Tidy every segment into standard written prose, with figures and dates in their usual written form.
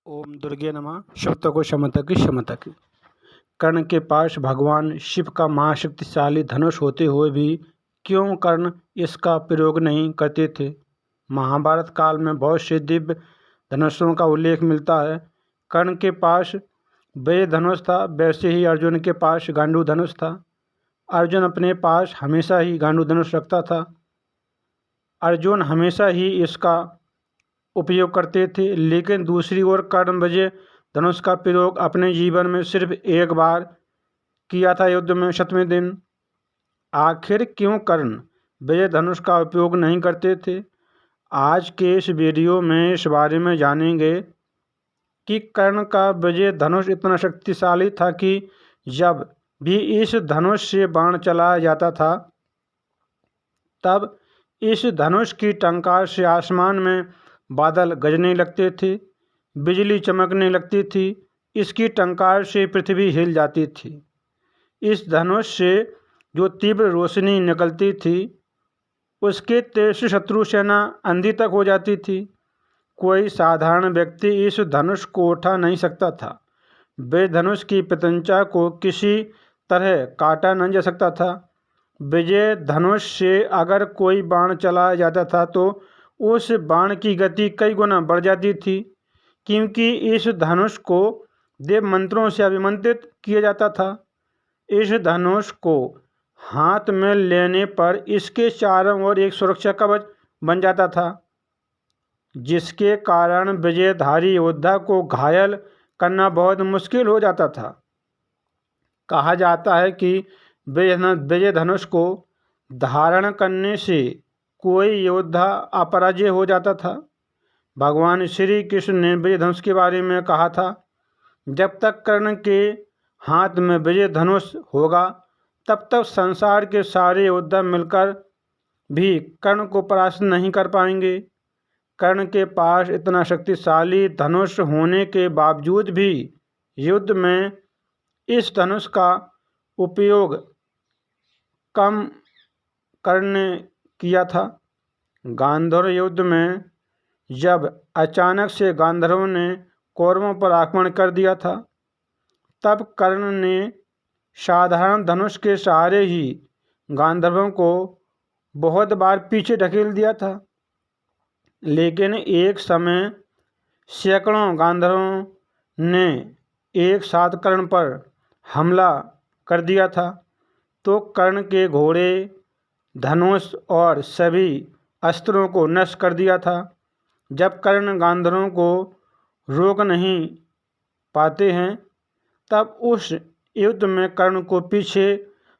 ओम दुर्गे नमः। शब्द को क्षमता की। कर्ण के पास भगवान शिव का महाशक्तिशाली धनुष होते हुए भी क्यों कर्ण इसका प्रयोग नहीं करते थे। महाभारत काल में बहुत से दिव्य धनुषों का उल्लेख मिलता है। कर्ण के पास वज्र धनुष था, वैसे ही अर्जुन के पास गांडू धनुष था। अर्जुन अपने पास हमेशा ही गांडू धनुष रखता था। अर्जुन हमेशा ही इसका उपयोग करते थे, लेकिन दूसरी ओर कर्ण वज्र धनुष का प्रयोग अपने जीवन में सिर्फ एक बार किया था, युद्ध में 7वें दिन। आखिर क्यों कर्ण वज्र धनुष का उपयोग नहीं करते थे? आज के इस वीडियो में इस बारे में जानेंगे कि कर्ण का वज्र धनुष इतना शक्तिशाली था कि जब भी इस धनुष से बाण चलाया जाता था तब इस धनुष की टंकार से आसमान में बादल गरजने लगते थे, बिजली चमकने लगती थी, इसकी टंकार से पृथ्वी हिल जाती थी। इस धनुष से जो तीव्र रोशनी निकलती थी उसके तेज से शत्रु सेना अंधी तक हो जाती थी। कोई साधारण व्यक्ति इस धनुष को उठा नहीं सकता था। वज्र धनुष की प्रत्यंचा को किसी तरह काटा नहीं जा सकता था। वज्र धनुष से अगर कोई बाण चलाया जाता था तो उस बाण की गति कई गुना बढ़ जाती थी, क्योंकि इस धनुष को देव मंत्रों से अभिमंत्रित किया जाता था। इस धनुष को हाथ में लेने पर इसके चारों ओर एक सुरक्षा कवच बन जाता था, जिसके कारण विजयधारी योद्धा को घायल करना बहुत मुश्किल हो जाता था। कहा जाता है कि विजय धनुष को धारण करने से कोई योद्धा अपराजय हो जाता था। भगवान श्री कृष्ण ने विजय धनुष के बारे में कहा था, जब तक कर्ण के हाथ में विजय धनुष होगा तब तक संसार के सारे योद्धा मिलकर भी कर्ण को परास्त नहीं कर पाएंगे। कर्ण के पास इतना शक्तिशाली धनुष होने के बावजूद भी युद्ध में इस धनुष का उपयोग कम करने किया था। गांधर्व युद्ध में जब अचानक से गांधर्वों ने कौरवों पर आक्रमण कर दिया था, तब कर्ण ने साधारण धनुष के सहारे ही गांधर्वों को बहुत बार पीछे ढकेल दिया था। लेकिन एक समय सैकड़ों गांधर्वों ने एक साथ कर्ण पर हमला कर दिया था, तो कर्ण के घोड़े, धनुष और सभी अस्त्रों को नष्ट कर दिया था। जब कर्ण गांधर्वों को रोक नहीं पाते हैं तब उस युद्ध में कर्ण को पीछे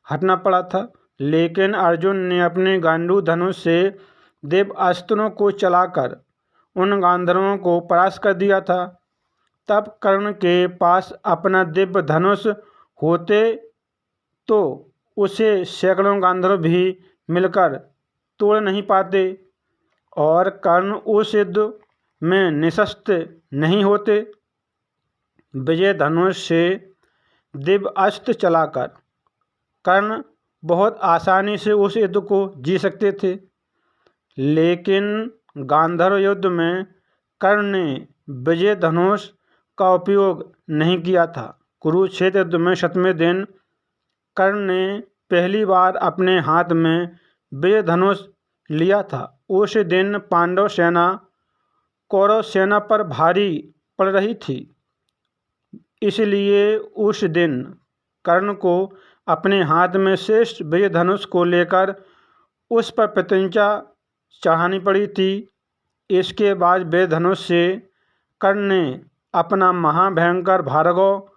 हटना पड़ा था, लेकिन अर्जुन ने अपने गांडू धनुष से देव अस्त्रों को चलाकर उन गांधर्वों को परास्त कर दिया था। तब कर्ण के पास अपना दिव्य धनुष होते तो उसे सैकड़ों गांधर्व भी मिलकर तोड़ नहीं पाते और कर्ण उस युद्ध में निशस्त्र नहीं होते। विजय धनुष से दिव्य अस्त्र चलाकर कर्ण बहुत आसानी से उस युद्ध को जीत सकते थे, लेकिन गांधर्व युद्ध में कर्ण ने विजय धनुष का उपयोग नहीं किया था। कुरुक्षेत्र युद्ध में 7वें दिन कर्ण ने पहली बार अपने हाथ में विजय धनुष लिया था। उस दिन पांडव सेना कौरव सेना पर भारी पड़ रही थी, इसलिए उस दिन कर्ण को अपने हाथ में श्रेष्ठ विजय धनुष को लेकर उस पर प्रत्यंचा चढ़ानी पड़ी थी। इसके बाद विजय धनुष से कर्ण ने अपना महाभयंकर भार्गव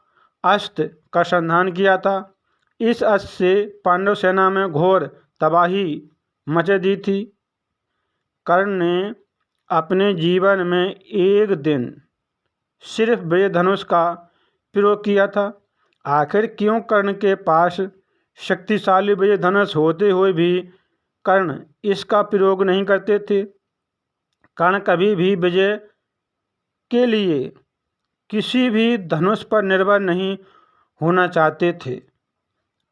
अस्त्र का संधान किया था। इस अस्त्र से पांडव सेना में घोर तबाही मच दी थी। कर्ण ने अपने जीवन में एक दिन सिर्फ विजय धनुष का प्रयोग किया था। आखिर क्यों कर्ण के पास शक्तिशाली विजय धनुष होते हुए भी कर्ण इसका प्रयोग नहीं करते थे? कर्ण कभी भी विजय के लिए किसी भी धनुष पर निर्भर नहीं होना चाहते थे।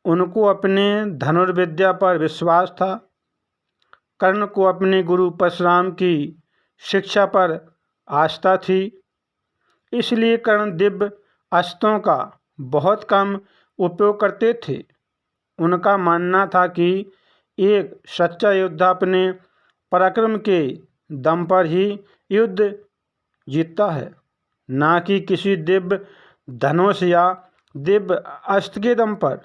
उनको अपने धनुर्विद्या पर विश्वास था। कर्ण को अपने गुरु परशुराम की शिक्षा पर आस्था थी। इसलिए कर्ण दिव्य अस्त्रों का बहुत कम उपयोग करते थे। उनका मानना था कि एक सच्चा योद्धा अपने पराक्रम के दम पर ही युद्ध जीतता है, ना कि किसी दिव्य धनुष या दिव्य अस्त्र के दम पर।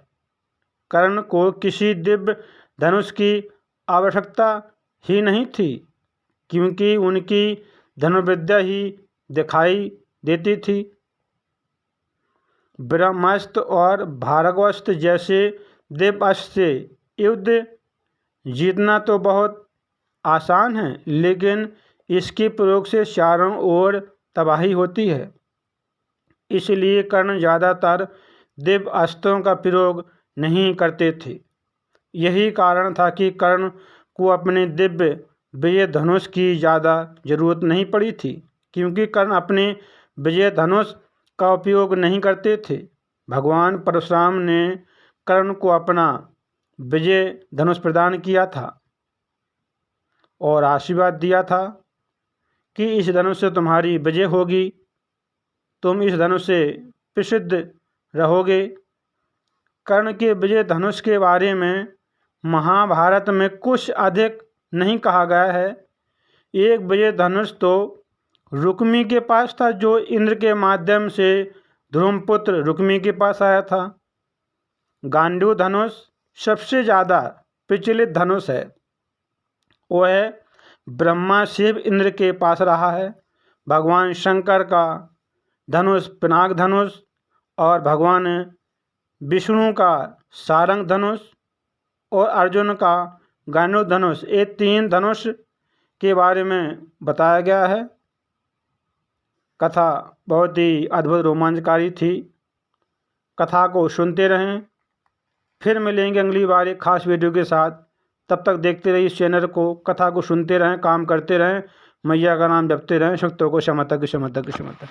कर्ण को किसी दिव्य धनुष की आवश्यकता ही नहीं थी, क्योंकि उनकी धनुर्विद्या ही दिखाई देती थी। ब्रह्मास्त्र और भार्गवास्त्र जैसे दिव्य अस्त्र से युद्ध जीतना तो बहुत आसान है, लेकिन इसके प्रयोग से चारों ओर तबाही होती है। इसलिए कर्ण ज़्यादातर दिव्य अस्त्रों का प्रयोग नहीं करते थे। यही कारण था कि कर्ण को अपने दिव्य विजय धनुष की ज़्यादा जरूरत नहीं पड़ी थी, क्योंकि कर्ण अपने विजय धनुष का उपयोग नहीं करते थे। भगवान परशुराम ने कर्ण को अपना विजय धनुष प्रदान किया था और आशीर्वाद दिया था कि इस धनुष से तुम्हारी विजय होगी, तुम इस धनुष से प्रसिद्ध रहोगे। कर्ण के विजय धनुष के बारे में महाभारत में कुछ अधिक नहीं कहा गया है। एक विजय धनुष तो रुक्मी के पास था, जो इंद्र के माध्यम से ध्रुवपुत्र रुक्मी के पास आया था। गांडीव धनुष सबसे ज़्यादा प्रचलित धनुष है। वह ब्रह्मा शिव इंद्र के पास रहा है। भगवान शंकर का धनुष पिनाक धनुष और भगवान विष्णु का सारंग धनुष और अर्जुन का गांडीव धनुष, ये 3 धनुष के बारे में बताया गया है। कथा बहुत ही अद्भुत रोमांचकारी थी। कथा को सुनते रहें। फिर मिलेंगे अगली बार एक खास वीडियो के साथ। तब तक देखते रहिए इस चैनल को, कथा को सुनते रहें, काम करते रहें, मैया का नाम जपते रहें। शक्तों को क्षमता की क्षमता की क्षमता।